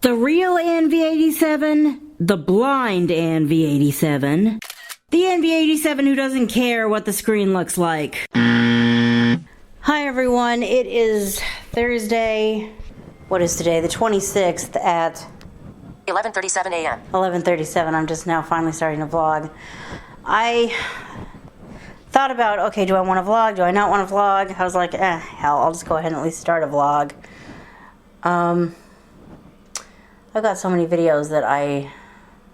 The real HandsVideo, the blind HandsVideo, the HandsVideo who doesn't care what the screen looks like. Hi everyone, it is Thursday, what is today, the 26th at 11:37 a.m. 11:37. I'm just now finally starting to vlog. I thought about, okay, do I want to vlog? Do I not want to vlog? I was like, hell, I'll just go ahead and at least start a vlog. I've got so many videos that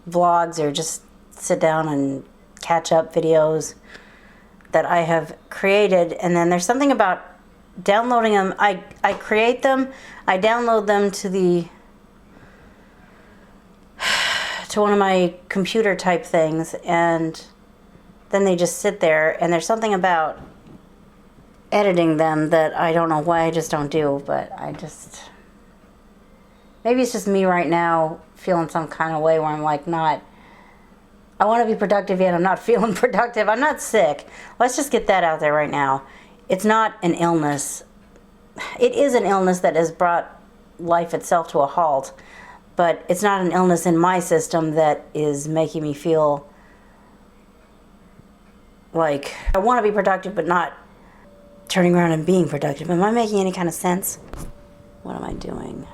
vlogs or just sit down and catch up videos that I have created, and then there's something about downloading them. I create them, I download them to one of my computer type things, and then they just sit there, and there's something about editing them that I don't know why I just don't do, but maybe it's just me right now feeling some kind of way where I'm like I want to be productive yet I'm not feeling productive. I'm not sick. Let's just get that out there right now. It's not an illness. It is an illness that has brought life itself to a halt, but it's not an illness in my system that is making me feel like I want to be productive but not turning around and being productive. Am I making any kind of sense? What am I doing?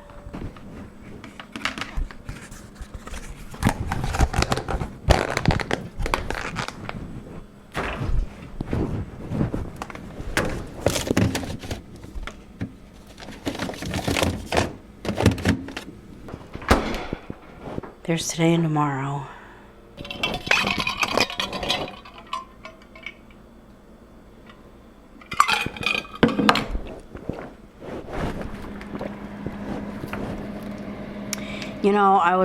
There's today and tomorrow. You know, I'm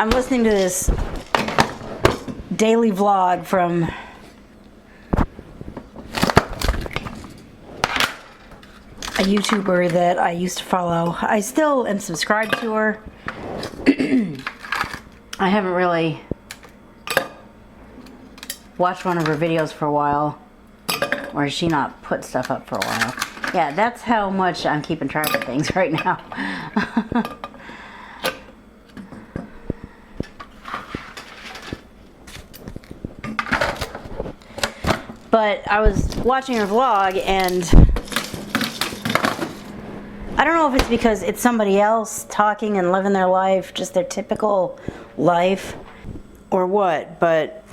listening to this daily vlog from a YouTuber that I used to follow. I still am subscribed to her. I haven't really watched one of her videos for a while. Or has she not put stuff up for a while? Yeah, that's how much I'm keeping track of things right now. But I was watching her vlog, and I don't know if it's because it's somebody else talking and living their life, just their typical life, or what, but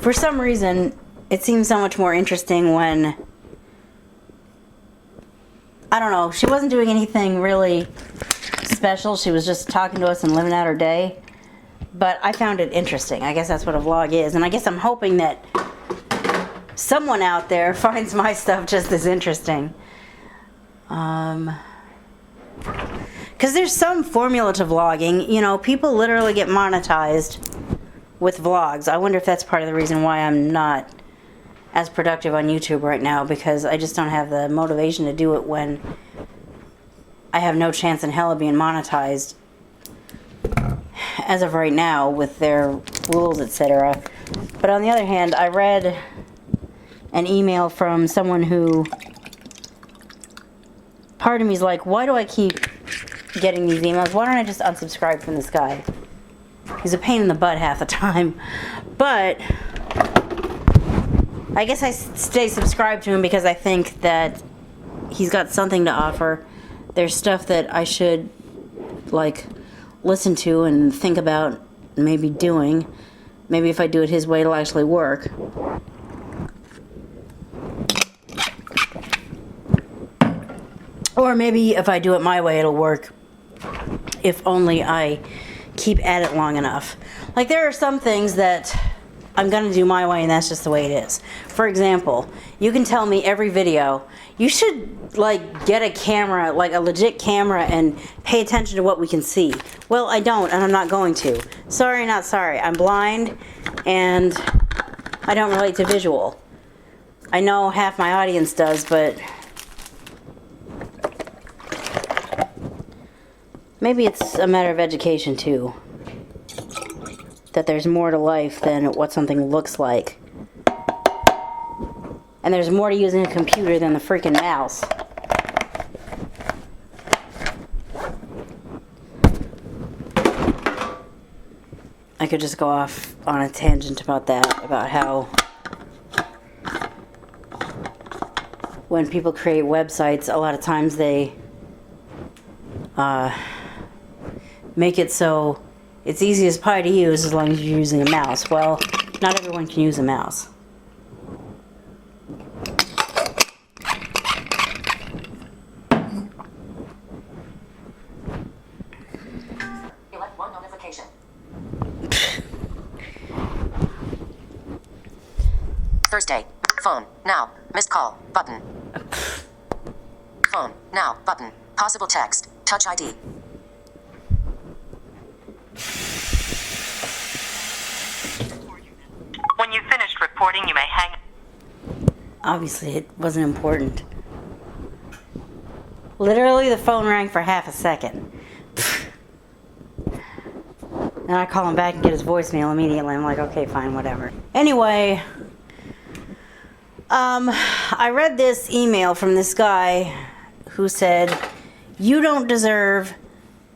for some reason it seems so much more interesting when, I don't know, she wasn't doing anything really special. She was just talking to us and living out her day. But I found it interesting. I guess that's what a vlog is. And I guess I'm hoping that someone out there finds my stuff just as interesting. Because there's some formula to vlogging. You know, people literally get monetized with vlogs. I wonder if that's part of the reason why I'm not as productive on YouTube right now, because I just don't have the motivation to do it when I have no chance in hell of being monetized as of right now with their rules, etc. But on the other hand, I read an email from someone who, part of me is like, why do I keep getting these emails? Why don't I just unsubscribe from this guy? He's a pain in the butt half the time. But I guess I stay subscribed to him because I think that he's got something to offer. There's stuff that I should, like, listen to and think about maybe doing. Maybe if I do it his way, it'll actually work. Or maybe if I do it my way, it'll work. If only I keep at it long enough. Like, there are some things that I'm gonna do my way, and that's just the way it is. For example, you can tell me every video, you should, like, get a camera, like a legit camera, and pay attention to what we can see. Well, I don't, and I'm not going to. Sorry, not sorry. I'm blind, and I don't relate to visual. I know half my audience does, but maybe it's a matter of education, too. That there's more to life than what something looks like. And there's more to using a computer than the freaking mouse. I could just go off on a tangent about that, about how when people create websites, a lot of times they make it so it's easy as pie to use as long as you're using a mouse. Well, not everyone can use a mouse. One notification. Thursday. Phone. Now. Missed call. Button. Phone. Now. Button. Possible text. Touch ID. When you've finished reporting, you may hang. Obviously, it wasn't important. Literally, the phone rang for half a second. And I call him back and get his voicemail immediately. I'm like, okay, fine, whatever. Anyway, I read this email from this guy who said, you don't deserve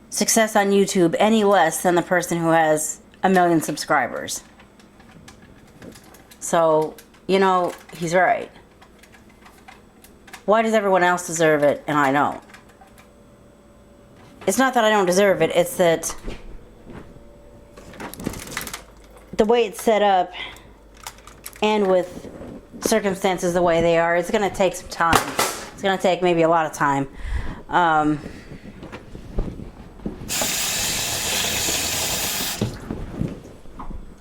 success on YouTube any less than the person who has 1 million subscribers. So, you know, he's right. Why does everyone else deserve it and I don't? It's not that I don't deserve it, it's that the way it's set up and with circumstances the way they are, it's going to take some time. It's going to take maybe a lot of time. I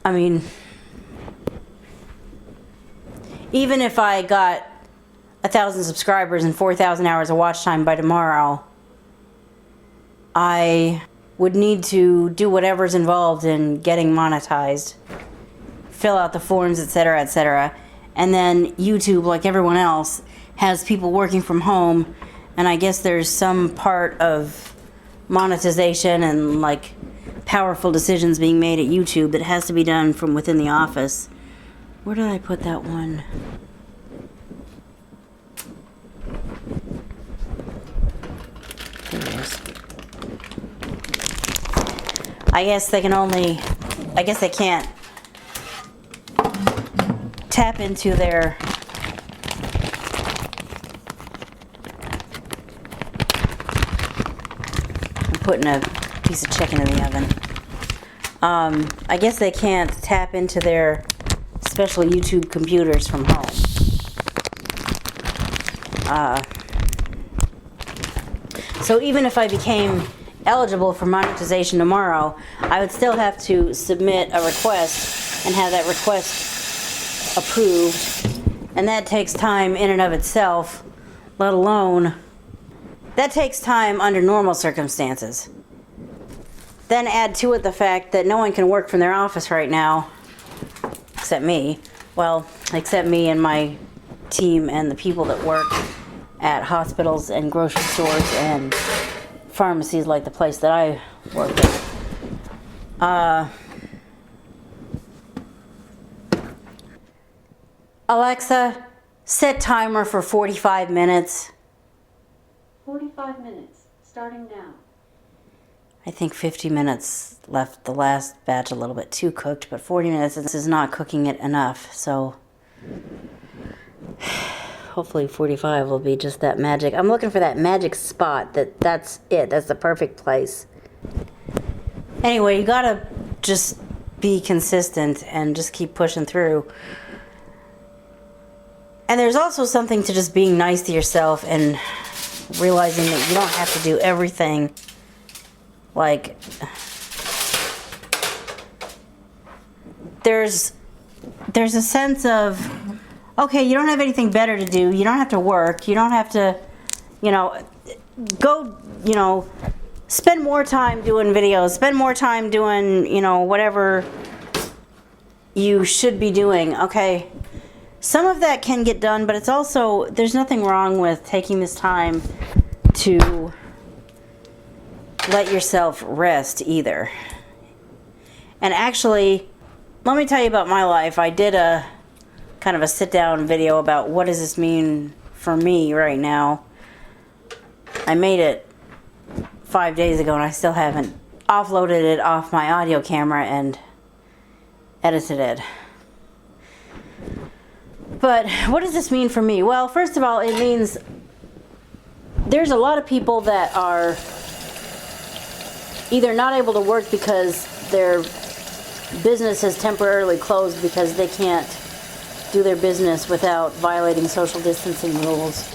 mean, even if I got 1,000 subscribers and 4,000 hours of watch time by tomorrow, I would need to do whatever's involved in getting monetized, fill out the forms, etc., etc. And then YouTube, like everyone else, has people working from home, and I guess there's some part of monetization and like powerful decisions being made at YouTube that has to be done from within the office. Where did I put that one? There it is. I guess they can't tap into their I'm putting a piece of chicken in the oven. I guess they can't tap into their special YouTube computers from home. So even if I became eligible for monetization tomorrow, I would still have to submit a request and have that request approved, and that takes time in and of itself, let alone that takes time under normal circumstances. Then add to it the fact that no one can work from their office right now except me. Well, except me and my team and the people that work at hospitals and grocery stores and pharmacies like the place that I work at. Alexa, set timer for 45 minutes. 45 minutes, starting now. I think 50 minutes left the last batch a little bit too cooked, but 40 minutes is not cooking it enough, so hopefully 45 will be just that magic. I'm looking for that magic spot. That's it. That's the perfect place. Anyway, you gotta just be consistent and just keep pushing through. And there's also something to just being nice to yourself and realizing that you don't have to do everything. Like, there's a sense of, okay, you don't have anything better to do. You don't have to work. You don't have to, go, spend more time doing videos. Spend more time doing, whatever you should be doing. Okay, some of that can get done, but it's also, there's nothing wrong with taking this time to let yourself rest either. And actually, let me tell you about my life. I did a kind of a sit-down video about what does this mean for me right now. I made it 5 days ago and I still haven't offloaded it off my audio camera, and edited it. But what does this mean for me? Well, first of all, it means there's a lot of people that are either not able to work because their business has temporarily closed because they can't do their business without violating social distancing rules,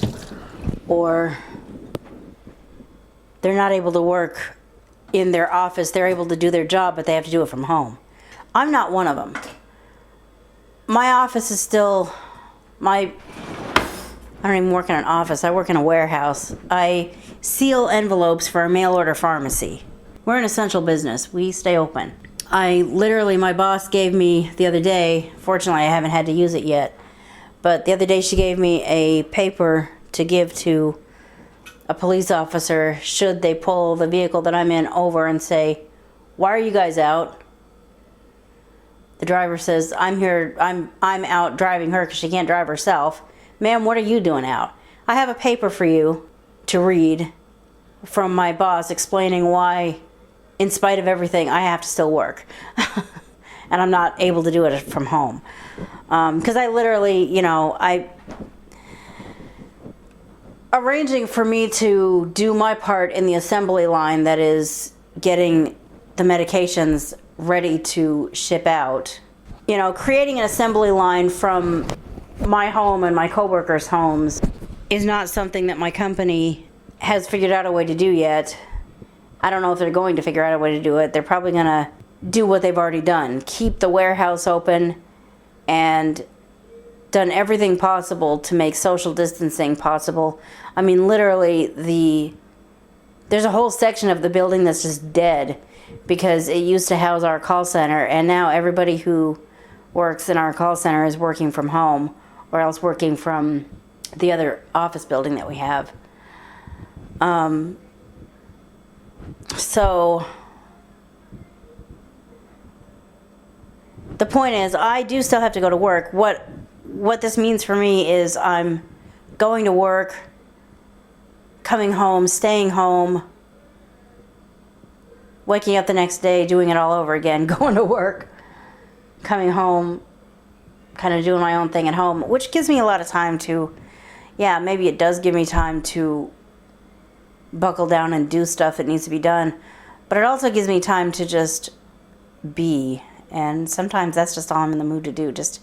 or they're not able to work in their office. They're able to do their job, but they have to do it from home. I'm not one of them. My office is still I don't even work in an office. I work in a warehouse. I seal envelopes for a mail order pharmacy. We're an essential business. We stay open. My boss gave me the other day, fortunately I haven't had to use it yet, but the other day she gave me a paper to give to a police officer should they pull the vehicle that I'm in over and say, "Why are you guys out?" The driver says, "I'm here, I'm out driving her because she can't drive herself." "Ma'am, what are you doing out?" "I have a paper for you to read from my boss explaining why, in spite of everything, I have to still work." And I'm not able to do it from home. Because I literally, arranging for me to do my part in the assembly line, that is getting the medications ready to ship out. Creating an assembly line from my home and my coworkers' homes is not something that my company has figured out a way to do yet. I don't know if they're going to figure out a way to do it. They're probably going to do what they've already done. Keep the warehouse open and done everything possible to make social distancing possible. I mean, literally, there's a whole section of the building that's just dead because it used to house our call center, and now everybody who works in our call center is working from home or else working from the other office building that we have. So the point is, I do still have to go to work. What this means for me is I'm going to work, coming home, staying home, waking up the next day, doing it all over again, going to work, coming home, kind of doing my own thing at home, which gives me a lot of time to, maybe it does give me time to buckle down and do stuff that needs to be done, but it also gives me time to just be, and sometimes that's just all I'm in the mood to do, just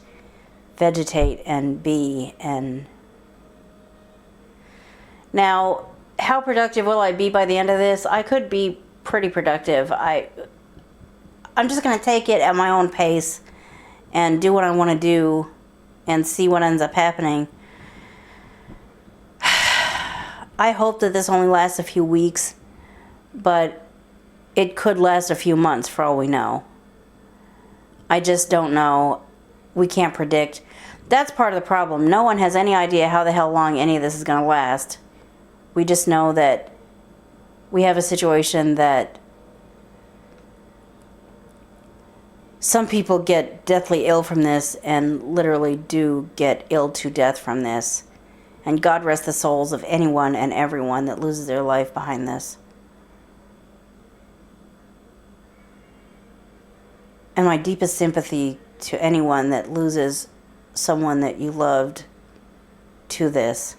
vegetate and be. And now, how productive will I be by the end of this? I could be pretty productive. I'm just going to take it at my own pace and do what I want to do and see what ends up happening. I hope that this only lasts a few weeks, but it could last a few months for all we know. I just don't know. We can't predict. That's part of the problem. No one has any idea how the hell long any of this is going to last. We just know that we have a situation that some people get deathly ill from this and literally do get ill to death from this. And God rest the souls of anyone and everyone that loses their life behind this. And my deepest sympathy to anyone that loses someone that you loved to this.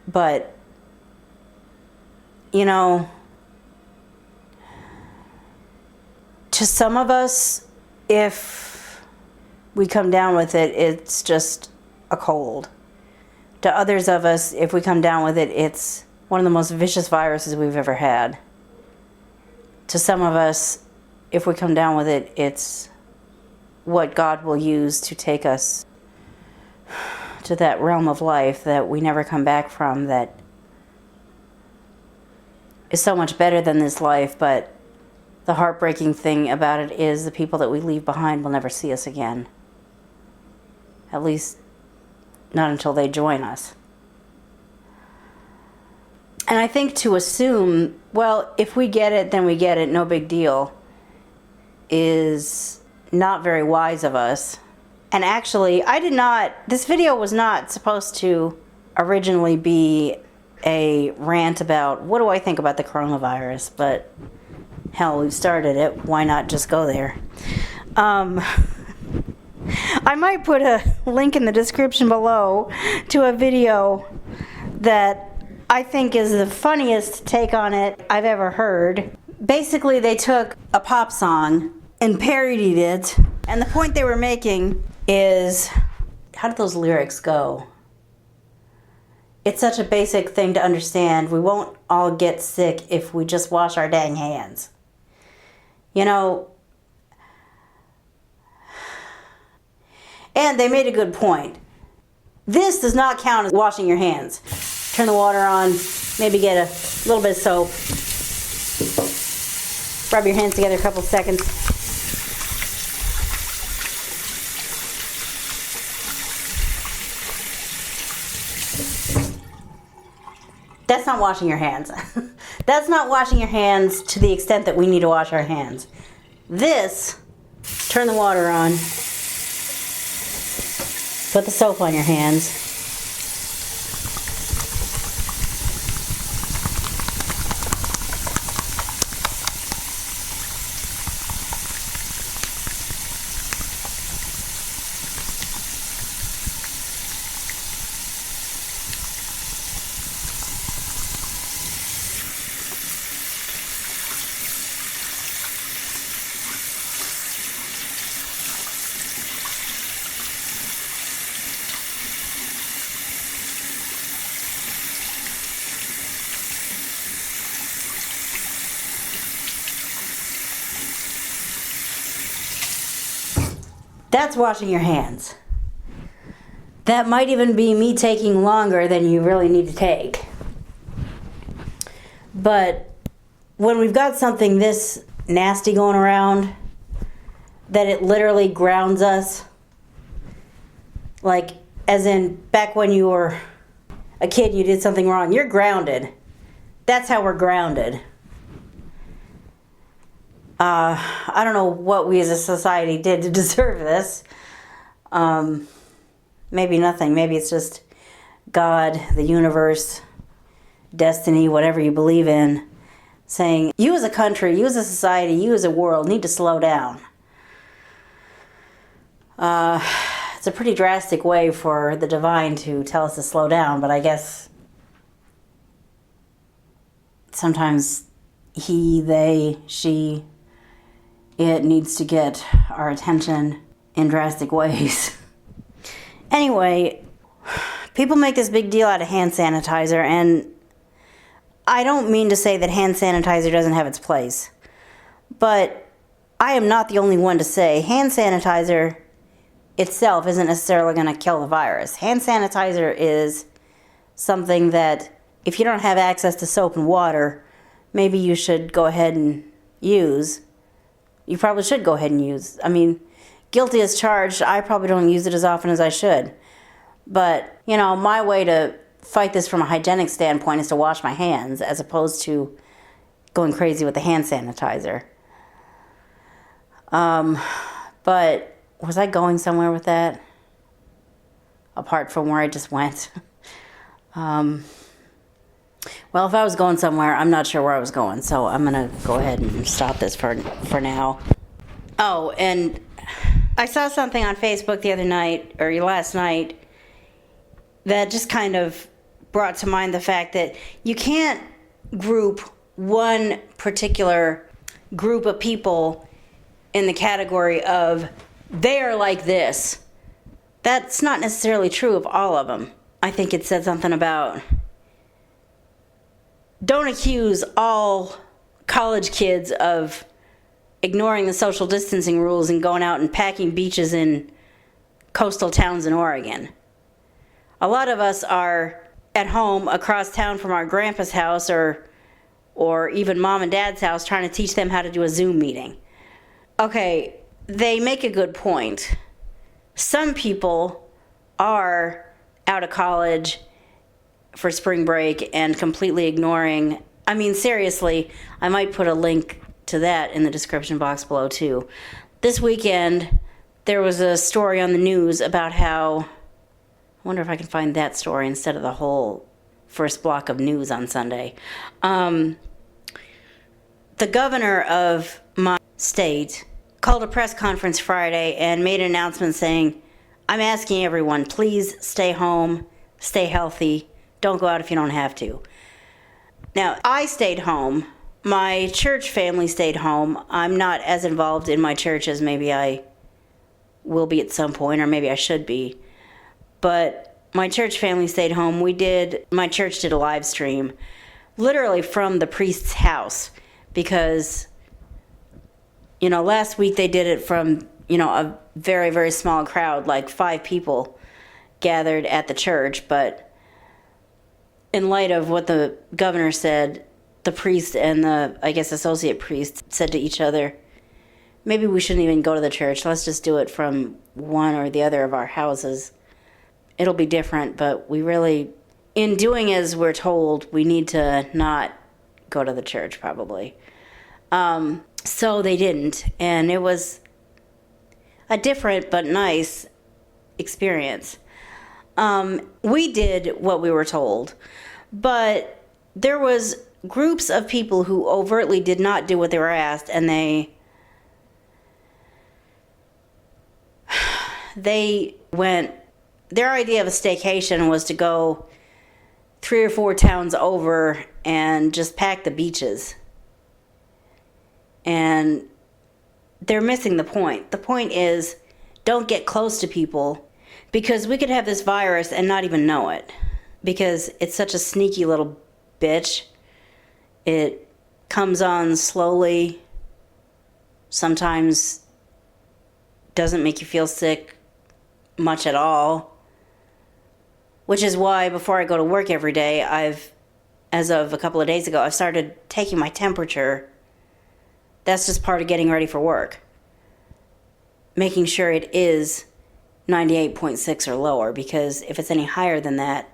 But, to some of us, if we come down with it, it's just a cold. To others of us, if we come down with it, it's one of the most vicious viruses we've ever had. To some of us, if we come down with it, it's what God will use to take us to that realm of life that we never come back from, that is so much better than this life. But the heartbreaking thing about it is the people that we leave behind will never see us again. At least not until they join us. And I think to assume, well, if we get it, then we get it, no big deal, is not very wise of us. And actually, this video was not supposed to originally be a rant about what do I think about the coronavirus, but Hell, we've started it. Why not just go there? I might put a link in the description below to a video that I think is the funniest take on it I've ever heard. Basically, they took a pop song and parodied it, and the point they were making is, how did those lyrics go? It's such a basic thing to understand. We won't all get sick if we just wash our dang hands. You know, and they made a good point. This does not count as washing your hands. Turn the water on, maybe get a little bit of soap, rub your hands together a couple seconds. That's not washing your hands. That's not washing your hands to the extent that we need to wash our hands. This, turn the water on, put the soap on your hands. That's washing your hands. That might even be me taking longer than you really need to take. But when we've got something this nasty going around, that it literally grounds us, like as in back when you were a kid and you did something wrong, you're grounded. That's how we're grounded. I don't know what we as a society did to deserve this. Maybe nothing. Maybe it's just God, the universe, destiny, whatever you believe in, saying, you as a country, you as a society, you as a world need to slow down. It's a pretty drastic way for the divine to tell us to slow down, but I guess sometimes he, they, she, it needs to get our attention in drastic ways. Anyway, people make this big deal out of hand sanitizer, and I don't mean to say that hand sanitizer doesn't have its place, but I am not the only one to say hand sanitizer itself isn't necessarily going to kill the virus. Hand sanitizer is something that if you don't have access to soap and water, maybe you should go ahead and use. You probably should go ahead and use. I mean, guilty as charged. I probably don't use it as often as I should. But, you know, my way to fight this from a hygienic standpoint is to wash my hands as opposed to going crazy with the hand sanitizer. But was I going somewhere with that? Apart from where I just went? Well, if I was going somewhere, I'm not sure where I was going, so I'm going to go ahead and stop this for now. Oh, and I saw something on Facebook the other night, or last night, that just kind of brought to mind the fact that you can't group one particular group of people in the category of, they are like this. That's not necessarily true of all of them. I think it said something about, don't accuse all college kids of ignoring the social distancing rules and going out and packing beaches in coastal towns in Oregon. A lot of us are at home across town from our grandpa's house or even mom and dad's house trying to teach them how to do a Zoom meeting. Okay, they make a good point. Some people are out of college for spring break and completely ignoring, I mean, seriously, I might put a link to that in the description box below too. This weekend, there was a story on the news about how, I wonder if I can find that story instead of the whole first block of news on Sunday. The governor of my state called a press conference Friday and made an announcement saying, I'm asking everyone, please stay home, stay healthy, don't go out if you don't have to. Now, I stayed home. My church family stayed home. I'm not as involved in my church as maybe I will be at some point, or maybe I should be. But my church family stayed home. My church did a live stream, literally from the priest's house, because, last week they did it from, a very, very small crowd, like 5 people gathered at the church. But in light of what the governor said, the priest and the, I guess, associate priest said to each other, maybe we shouldn't even go to the church. Let's just do it from one or the other of our houses. It'll be different, but we really, in doing as we're told, we need to not go to the church, probably. So they didn't, and it was a different but nice experience. We did what we were told, but there was groups of people who overtly did not do what they were asked, and they went. Their idea of a staycation was to go 3 or 4 towns over and just pack the beaches. And they're missing the point. The point is, don't get close to people, because we could have this virus and not even know it, because it's such a sneaky little bitch. It comes on slowly, sometimes doesn't make you feel sick much at all. Which is why before I go to work every day, as of a couple of days ago, I've started taking my temperature. That's just part of getting ready for work. Making sure it is 98.6 or lower, because if it's any higher than that,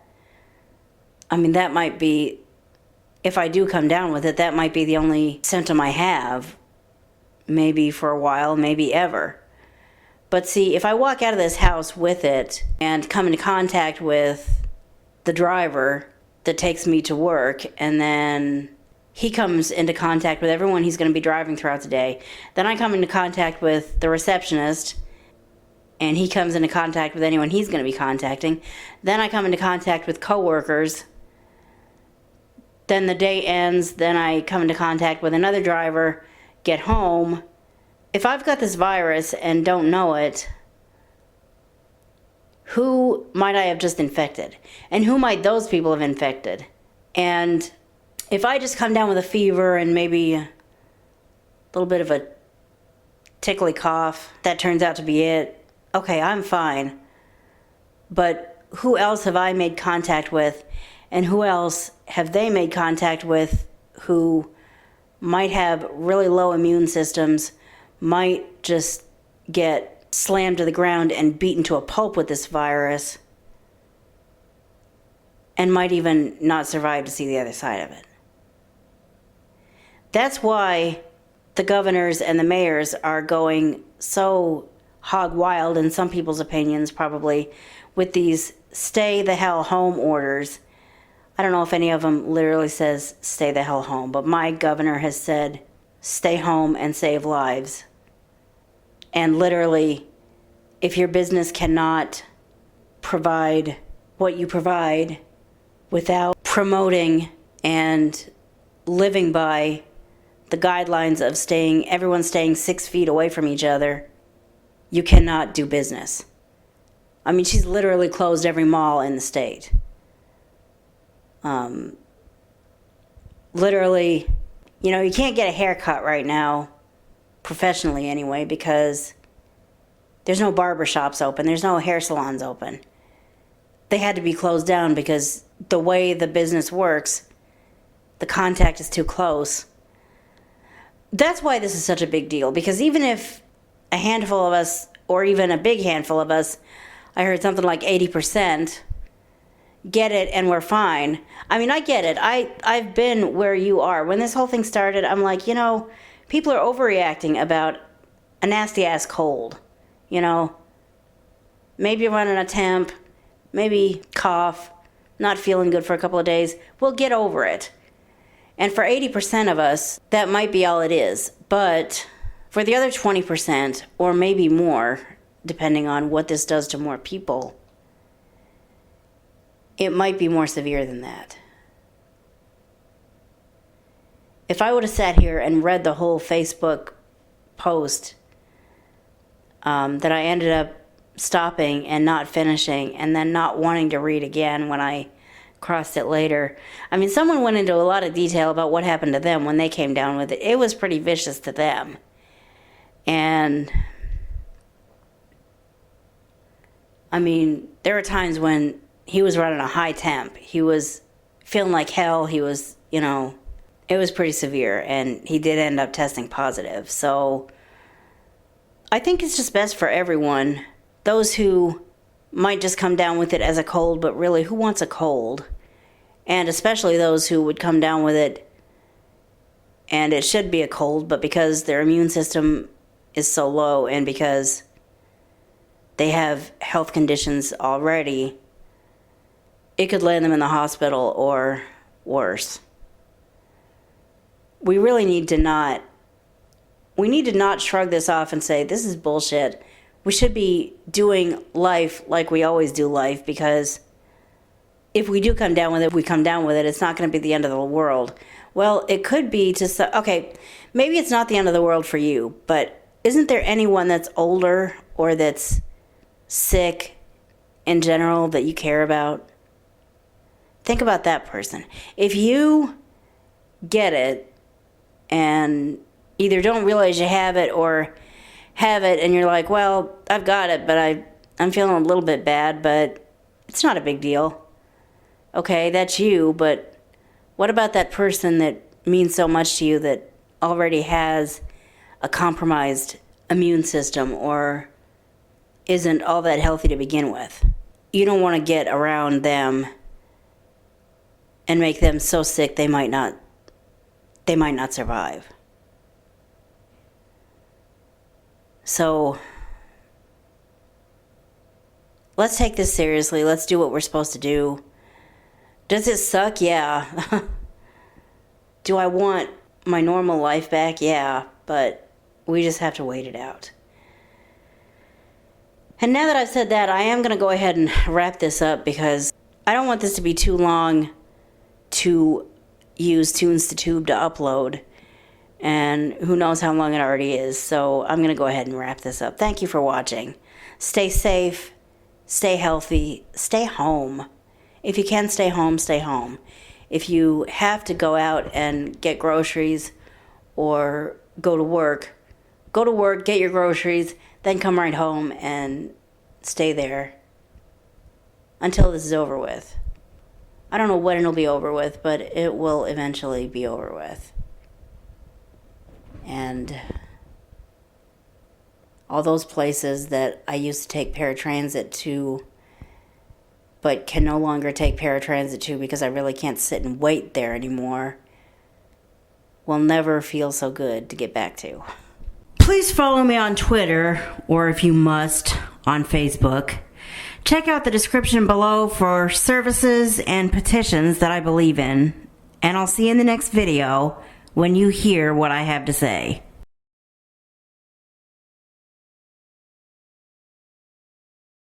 that might be, if I do come down with it, that might be the only symptom I have. Maybe for a while, maybe ever. But see, if I walk out of this house with it and come into contact with the driver that takes me to work, and then he comes into contact with everyone he's going to be driving throughout the day, then I come into contact with the receptionist, and he comes into contact with anyone he's going to be contacting, then I come into contact with coworkers, then the day ends, then I come into contact with another driver, get home. If I've got this virus and don't know it, who might I have just infected? And who might those people have infected? And if I just come down with a fever and maybe a little bit of a tickly cough, that turns out to be it, okay, I'm fine. But who else have I made contact with? And who else have they made contact with who might have really low immune systems, might just get slammed to the ground and beaten to a pulp with this virus, and might even not survive to see the other side of it? That's why the governors and the mayors are going so hog wild, in some people's opinions probably, with these stay the hell home orders. I don't know if any of them literally says stay the hell home, but my governor has said stay home and save lives. And literally, if your business cannot provide what you provide without promoting and living by the guidelines of everyone staying 6 feet away from each other, you cannot do business. She's literally closed every mall in the state. Literally, you can't get a haircut right now, professionally anyway, because there's no barber shops open, there's no hair salons open. They had to be closed down because the way the business works, the contact is too close. That's why this is such a big deal, because even if a handful of us, or even a big handful of us, I heard something like 80%, get it and we're fine. I get it. I've been where you are. When this whole thing started, I'm like, people are overreacting about a nasty ass cold. Maybe running a temp, maybe cough, not feeling good for a couple of days. We'll get over it. And for 80% of us, that might be all it is. But for the other 20%, or maybe more, depending on what this does to more people, it might be more severe than that. If I would have sat here and read the whole Facebook post that I ended up stopping and not finishing, and then not wanting to read again when I crossed it later. I mean, someone went into a lot of detail about what happened to them when they came down with it. It was pretty vicious to them. And I mean, there were times when he was running a high temp. He was feeling like hell. He was, you know, it was pretty severe, and he did end up testing positive. So I think it's just best for everyone. Those who might just come down with it as a cold, but really, who wants a cold? And especially those who would come down with it and it should be a cold, but because their immune system is so low and because they have health conditions already, it could land them in the hospital or worse. We really need to not shrug this off and say, this is bullshit. We should be doing life like we always do life, because if we do come down with it, it's not going to be the end of the world. Well, it could be okay, maybe it's not the end of the world for you, but isn't there anyone that's older or that's sick in general that you care about? Think about that person. If you get it and either don't realize you have it or have it and you're like, well, I've got it, but I'm feeling a little bit bad, but it's not a big deal. Okay, that's you, but what about that person that means so much to you that already has a compromised immune system or isn't all that healthy to begin with? You don't want to get around them and make them so sick they might not survive. So let's take this seriously. Let's do what we're supposed to do. Does it suck? Yeah. Do I want my normal life back? Yeah, but we just have to wait it out. And now that I've said that, I am going to go ahead and wrap this up because I don't want this to be too long to use TunesTube to upload. And who knows how long it already is. So I'm going to go ahead and wrap this up. Thank you for watching. Stay safe. Stay healthy. Stay home. If you can stay home, stay home. If you have to go out and get groceries or go to work, get your groceries, then come right home and stay there until this is over with. I don't know when it'll be over with, but it will eventually be over with. And all those places that I used to take paratransit to, but can no longer take paratransit to because I really can't sit and wait there anymore, will never feel so good to get back to. Please follow me on Twitter, or if you must, on Facebook. Check out the description below for services and petitions that I believe in, and I'll see you in the next video when you hear what I have to say.